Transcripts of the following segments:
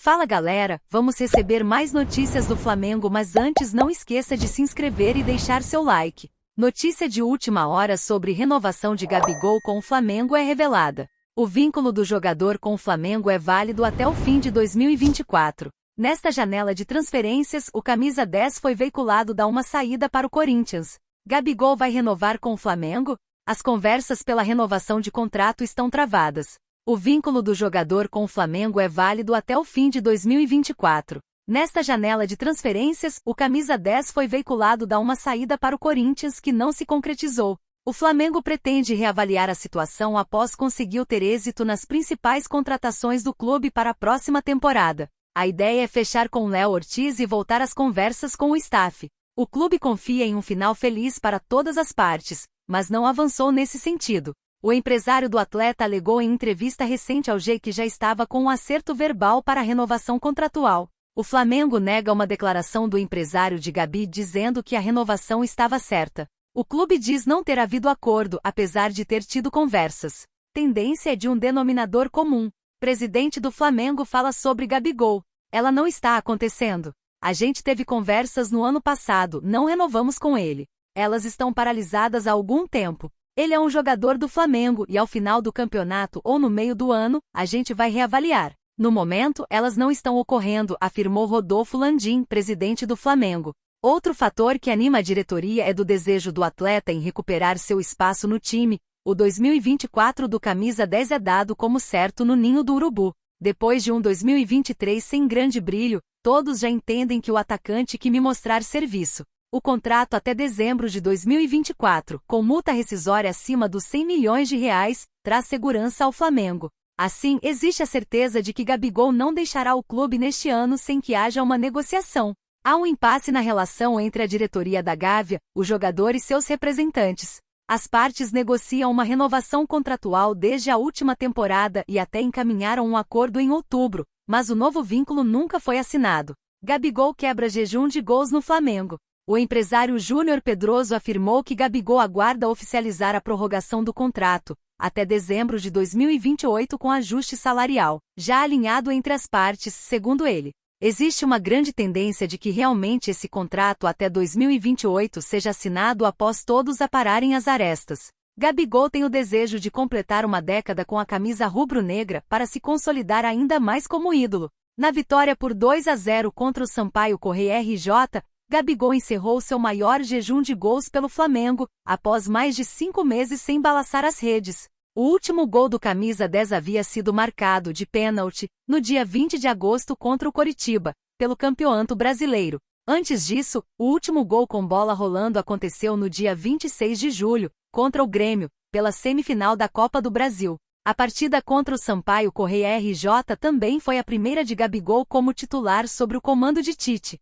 Fala galera, vamos receber mais notícias do Flamengo, mas antes não esqueça de se inscrever e deixar seu like. Notícia de última hora sobre renovação de Gabigol com o Flamengo é revelada. O vínculo do jogador com o Flamengo é válido até o fim de 2024. Nesta janela de transferências, o camisa 10 foi veiculado dar uma saída para o Corinthians. Gabigol vai renovar com o Flamengo? As conversas pela renovação de contrato estão travadas. O vínculo do jogador com o Flamengo é válido até o fim de 2024. Nesta janela de transferências, o camisa 10 foi veiculado dar uma saída para o Corinthians que não se concretizou. O Flamengo pretende reavaliar a situação após conseguir ter êxito nas principais contratações do clube para a próxima temporada. A ideia é fechar com Léo Ortiz e voltar às conversas com o staff. O clube confia em um final feliz para todas as partes, mas não avançou nesse sentido. O empresário do atleta alegou em entrevista recente ao G que já estava com um acerto verbal para a renovação contratual. O Flamengo nega uma declaração do empresário de Gabi dizendo que a renovação estava certa. O clube diz não ter havido acordo, apesar de ter tido conversas. Tendência é de um denominador comum. Presidente do Flamengo fala sobre Gabigol. Ela não está acontecendo. A gente teve conversas no ano passado, não renovamos com ele. Elas estão paralisadas há algum tempo. Ele é um jogador do Flamengo e ao final do campeonato ou no meio do ano, a gente vai reavaliar. No momento, elas não estão ocorrendo, afirmou Rodolfo Landim, presidente do Flamengo. Outro fator que anima a diretoria é do desejo do atleta em recuperar seu espaço no time. O 2024 do camisa 10 é dado como certo no ninho do Urubu. Depois de um 2023 sem grande brilho, todos já entendem que o atacante que me mostrar serviço. O contrato até dezembro de 2024, com multa rescisória acima dos 100 milhões de reais, traz segurança ao Flamengo. Assim, existe a certeza de que Gabigol não deixará o clube neste ano sem que haja uma negociação. Há um impasse na relação entre a diretoria da Gávea, o jogador e seus representantes. As partes negociam uma renovação contratual desde a última temporada e até encaminharam um acordo em outubro, mas o novo vínculo nunca foi assinado. Gabigol quebra jejum de gols no Flamengo. O empresário Júnior Pedroso afirmou que Gabigol aguarda oficializar a prorrogação do contrato, até dezembro de 2028 com ajuste salarial, já alinhado entre as partes, segundo ele. Existe uma grande tendência de que realmente esse contrato até 2028 seja assinado após todos apararem as arestas. Gabigol tem o desejo de completar uma década com a camisa rubro-negra para se consolidar ainda mais como ídolo. Na vitória por 2-0 contra o Sampaio Corrêa RJ, Gabigol encerrou seu maior jejum de gols pelo Flamengo, após mais de 5 meses sem balançar as redes. O último gol do camisa 10 havia sido marcado de pênalti, no dia 20 de agosto contra o Coritiba, pelo Campeonato Brasileiro. Antes disso, o último gol com bola rolando aconteceu no dia 26 de julho, contra o Grêmio, pela semifinal da Copa do Brasil. A partida contra o Sampaio Corrêa RJ também foi a primeira de Gabigol como titular sob o comando de Tite.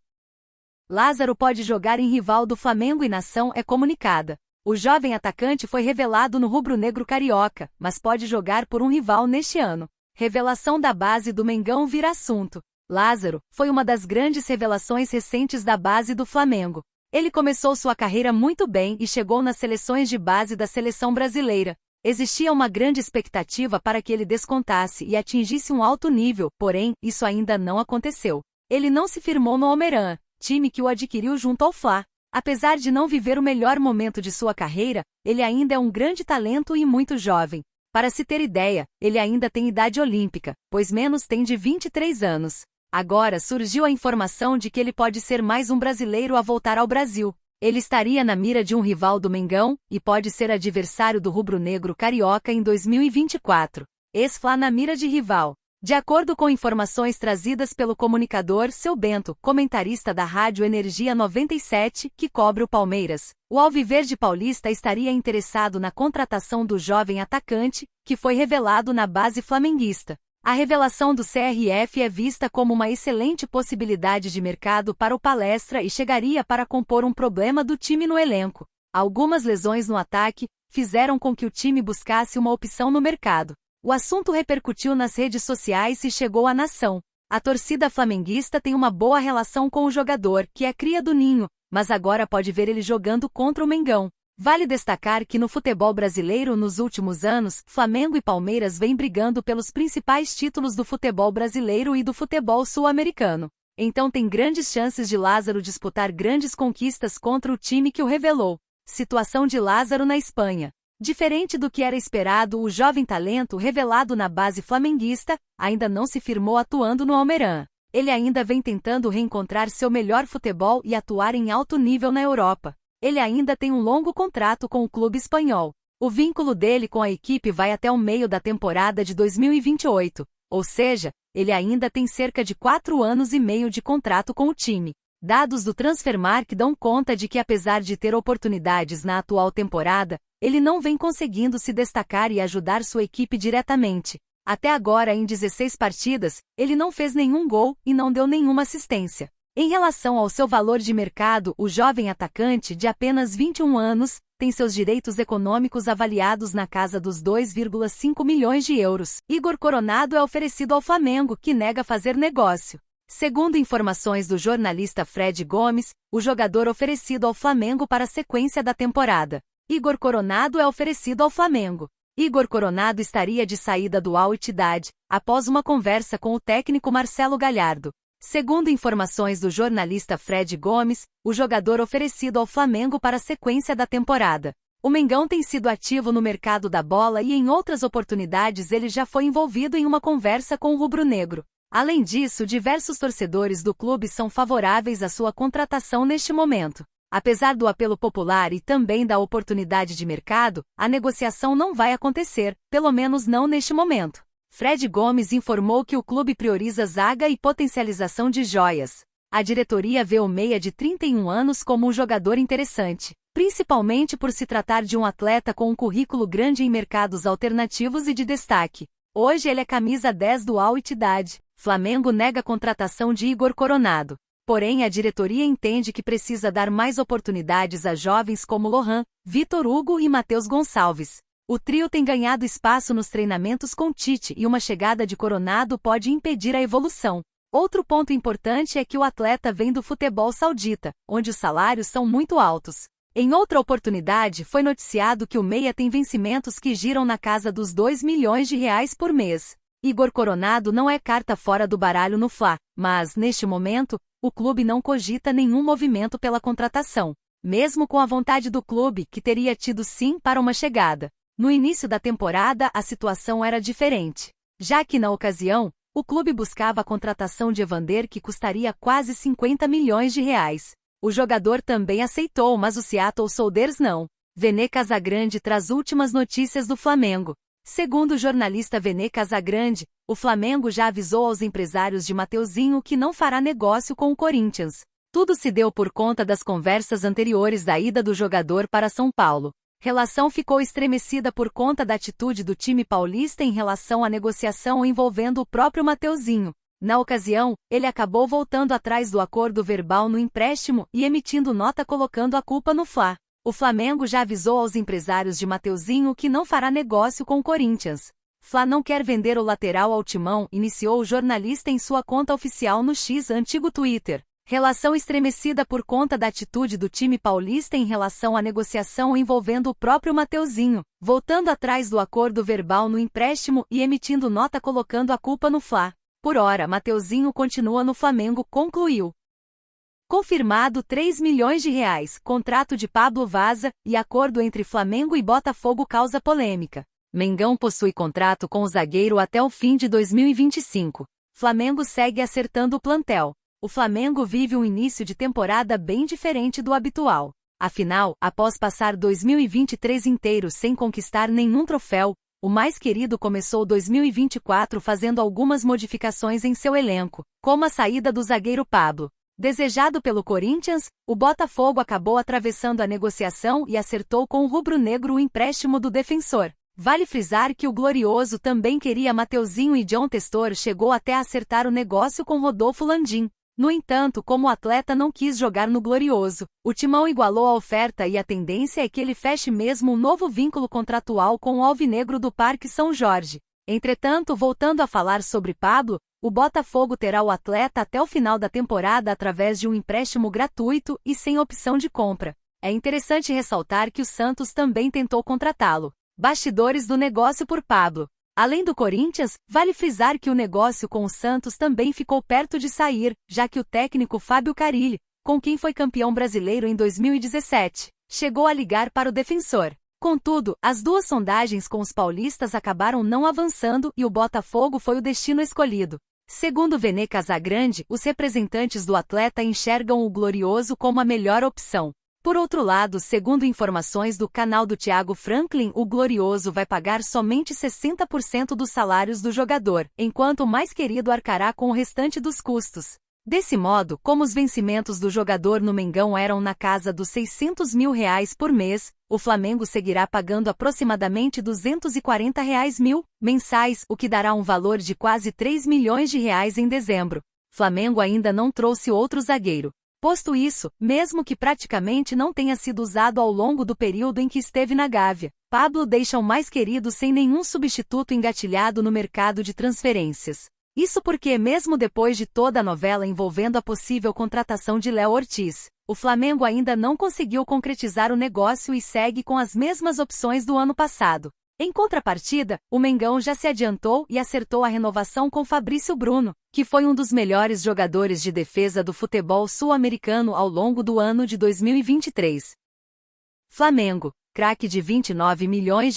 Lázaro pode jogar em rival do Flamengo e Nação é comunicada. O jovem atacante foi revelado no rubro-negro carioca, mas pode jogar por um rival neste ano. Revelação da base do Mengão vira assunto. Lázaro foi uma das grandes revelações recentes da base do Flamengo. Ele começou sua carreira muito bem e chegou nas seleções de base da seleção brasileira. Existia uma grande expectativa para que ele descontasse e atingisse um alto nível, porém, isso ainda não aconteceu. Ele não se firmou no Almería, time que o adquiriu junto ao Fla. Apesar de não viver o melhor momento de sua carreira, ele ainda é um grande talento e muito jovem. Para se ter ideia, ele ainda tem idade olímpica, pois menos tem de 23 anos. Agora surgiu a informação de que ele pode ser mais um brasileiro a voltar ao Brasil. Ele estaria na mira de um rival do Mengão, e pode ser adversário do rubro-negro carioca em 2024. Ex-Fla na mira de rival. De acordo com informações trazidas pelo comunicador Seu Bento, comentarista da Rádio Energia 97, que cobre o Palmeiras, o Alviverde Paulista estaria interessado na contratação do jovem atacante, que foi revelado na base flamenguista. A revelação do CRF é vista como uma excelente possibilidade de mercado para o Palestra e chegaria para compor um problema do time no elenco. Algumas lesões no ataque fizeram com que o time buscasse uma opção no mercado. O assunto repercutiu nas redes sociais e chegou à nação. A torcida flamenguista tem uma boa relação com o jogador, que é cria do Ninho, mas agora pode ver ele jogando contra o Mengão. Vale destacar que no futebol brasileiro nos últimos anos, Flamengo e Palmeiras vêm brigando pelos principais títulos do futebol brasileiro e do futebol sul-americano. Então tem grandes chances de Lázaro disputar grandes conquistas contra o time que o revelou. Situação de Lázaro na Espanha. Diferente do que era esperado, o jovem talento revelado na base flamenguista ainda não se firmou atuando no Almería. Ele ainda vem tentando reencontrar seu melhor futebol e atuar em alto nível na Europa. Ele ainda tem um longo contrato com o clube espanhol. O vínculo dele com a equipe vai até o meio da temporada de 2028, ou seja, ele ainda tem cerca de 4 anos e meio de contrato com o time. Dados do Transfermarkt dão conta de que apesar de ter oportunidades na atual temporada, ele não vem conseguindo se destacar e ajudar sua equipe diretamente. Até agora, em 16 partidas, ele não fez nenhum gol e não deu nenhuma assistência. Em relação ao seu valor de mercado, o jovem atacante, de apenas 21 anos, tem seus direitos econômicos avaliados na casa dos 2,5 milhões de euros. Igor Coronado é oferecido ao Flamengo, que nega fazer negócio. Segundo informações do jornalista Fred Gomes, o jogador oferecido ao Flamengo para a sequência da temporada. Igor Coronado é oferecido ao Flamengo. Igor Coronado estaria de saída do Al Ittihad, após uma conversa com o técnico Marcelo Gallardo. Segundo informações do jornalista Fred Gomes, o jogador oferecido ao Flamengo para a sequência da temporada. O Mengão tem sido ativo no mercado da bola e em outras oportunidades ele já foi envolvido em uma conversa com o rubro-negro. Além disso, diversos torcedores do clube são favoráveis à sua contratação neste momento. Apesar do apelo popular e também da oportunidade de mercado, a negociação não vai acontecer, pelo menos não neste momento. Fred Gomes informou que o clube prioriza zaga e potencialização de joias. A diretoria vê o meia de 31 anos como um jogador interessante, principalmente por se tratar de um atleta com um currículo grande em mercados alternativos e de destaque. Hoje ele é camisa 10 do Al Ittihad. Flamengo nega a contratação de Igor Coronado. Porém, a diretoria entende que precisa dar mais oportunidades a jovens como Lohan, Vitor Hugo e Matheus Gonçalves. O trio tem ganhado espaço nos treinamentos com Tite e uma chegada de Coronado pode impedir a evolução. Outro ponto importante é que o atleta vem do futebol saudita, onde os salários são muito altos. Em outra oportunidade, foi noticiado que o meia tem vencimentos que giram na casa dos 2 milhões de reais por mês. Igor Coronado não é carta fora do baralho no Fla, mas, neste momento, o clube não cogita nenhum movimento pela contratação, mesmo com a vontade do clube, que teria tido sim para uma chegada. No início da temporada, a situação era diferente, já que na ocasião, o clube buscava a contratação de Evander, que custaria quase 50 milhões de reais. O jogador também aceitou, mas o Seattle Sounders não. Vene Casagrande traz últimas notícias do Flamengo. Segundo o jornalista Vene Casagrande, o Flamengo já avisou aos empresários de Mateuzinho que não fará negócio com o Corinthians. Tudo se deu por conta das conversas anteriores da ida do jogador para São Paulo. Relação ficou estremecida por conta da atitude do time paulista em relação à negociação envolvendo o próprio Mateuzinho. Na ocasião, ele acabou voltando atrás do acordo verbal no empréstimo e emitindo nota colocando a culpa no Fla. O Flamengo já avisou aos empresários de Mateuzinho que não fará negócio com o Corinthians. Fla não quer vender o lateral ao Timão, iniciou o jornalista em sua conta oficial no X, antigo Twitter. Relação estremecida por conta da atitude do time paulista em relação à negociação envolvendo o próprio Mateuzinho, voltando atrás do acordo verbal no empréstimo e emitindo nota colocando a culpa no Fla. Por hora, Mateuzinho continua no Flamengo, concluiu. Confirmado 3 milhões de reais, contrato de Pablo Vaza, e acordo entre Flamengo e Botafogo causa polêmica. Mengão possui contrato com o zagueiro até o fim de 2025. Flamengo segue acertando o plantel. O Flamengo vive um início de temporada bem diferente do habitual. Afinal, após passar 2023 inteiro sem conquistar nenhum troféu, o mais querido começou 2024 fazendo algumas modificações em seu elenco, como a saída do zagueiro Pablo. Desejado pelo Corinthians, o Botafogo acabou atravessando a negociação e acertou com o rubro-negro o empréstimo do defensor. Vale frisar que o Glorioso também queria Mateuzinho e John Testor chegou até a acertar o negócio com Rodolfo Landim. No entanto, como o atleta não quis jogar no Glorioso, o Timão igualou a oferta e a tendência é que ele feche mesmo um novo vínculo contratual com o Alvinegro do Parque São Jorge. Entretanto, voltando a falar sobre Pablo, o Botafogo terá o atleta até o final da temporada através de um empréstimo gratuito e sem opção de compra. É interessante ressaltar que o Santos também tentou contratá-lo. Bastidores do negócio por Pablo. Além do Corinthians, vale frisar que o negócio com o Santos também ficou perto de sair, já que o técnico Fábio Carille, com quem foi campeão brasileiro em 2017, chegou a ligar para o Defensor. Contudo, as duas sondagens com os paulistas acabaram não avançando e o Botafogo foi o destino escolhido. Segundo Vene Casagrande, os representantes do atleta enxergam o Glorioso como a melhor opção. Por outro lado, segundo informações do canal do Thiago Franklin, o Glorioso vai pagar somente 60% dos salários do jogador, enquanto o mais querido arcará com o restante dos custos. Desse modo, como os vencimentos do jogador no Mengão eram na casa dos R$600 mil por mês, o Flamengo seguirá pagando aproximadamente R$240 mil mensais, o que dará um valor de quase R$3 milhões em dezembro. Flamengo ainda não trouxe outro zagueiro. Posto isso, mesmo que praticamente não tenha sido usado ao longo do período em que esteve na Gávea, Pablo deixa o mais querido sem nenhum substituto engatilhado no mercado de transferências. Isso porque, mesmo depois de toda a novela envolvendo a possível contratação de Léo Ortiz, o Flamengo ainda não conseguiu concretizar o negócio e segue com as mesmas opções do ano passado. Em contrapartida, o Mengão já se adiantou e acertou a renovação com Fabrício Bruno, que foi um dos melhores jogadores de defesa do futebol sul-americano ao longo do ano de 2023. Flamengo, craque de R$29 milhões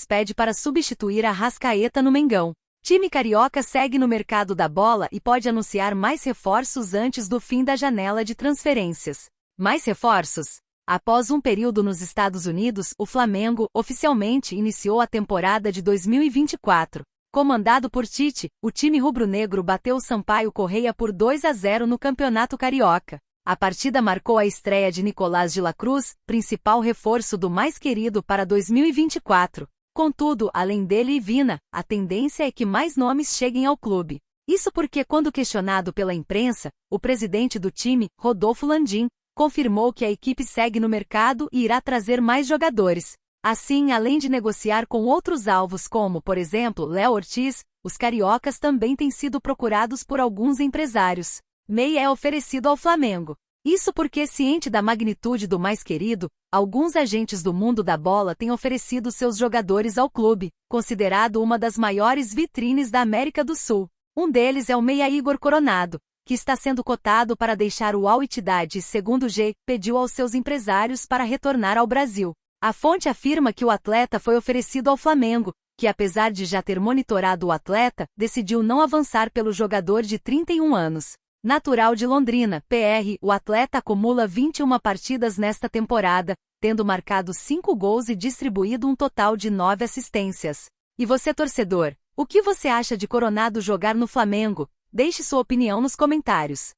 pede para substituir Arrascaeta no Mengão. Time carioca segue no mercado da bola e pode anunciar mais reforços antes do fim da janela de transferências. Mais reforços? Após um período nos Estados Unidos, o Flamengo oficialmente iniciou a temporada de 2024. Comandado por Tite, o time rubro-negro bateu o Sampaio Corrêa por 2-0 no Campeonato Carioca. A partida marcou a estreia de Nicolás de la Cruz, principal reforço do mais querido para 2024. Contudo, além dele e Vina, a tendência é que mais nomes cheguem ao clube. Isso porque, quando questionado pela imprensa, o presidente do time, Rodolfo Landim, confirmou que a equipe segue no mercado e irá trazer mais jogadores. Assim, além de negociar com outros alvos como, por exemplo, Léo Ortiz, os cariocas também têm sido procurados por alguns empresários. Meia é oferecido ao Flamengo. Isso porque, ciente da magnitude do mais querido, alguns agentes do mundo da bola têm oferecido seus jogadores ao clube, considerado uma das maiores vitrines da América do Sul. Um deles é o meia Igor Coronado, que está sendo cotado para deixar o Al-Ittihad e, segundo G, pediu aos seus empresários para retornar ao Brasil. A fonte afirma que o atleta foi oferecido ao Flamengo, que apesar de já ter monitorado o atleta, decidiu não avançar pelo jogador de 31 anos. Natural de Londrina, PR, o atleta acumula 21 partidas nesta temporada, tendo marcado 5 gols e distribuído um total de 9 assistências. E você, torcedor, o que você acha de Coronado jogar no Flamengo? Deixe sua opinião nos comentários.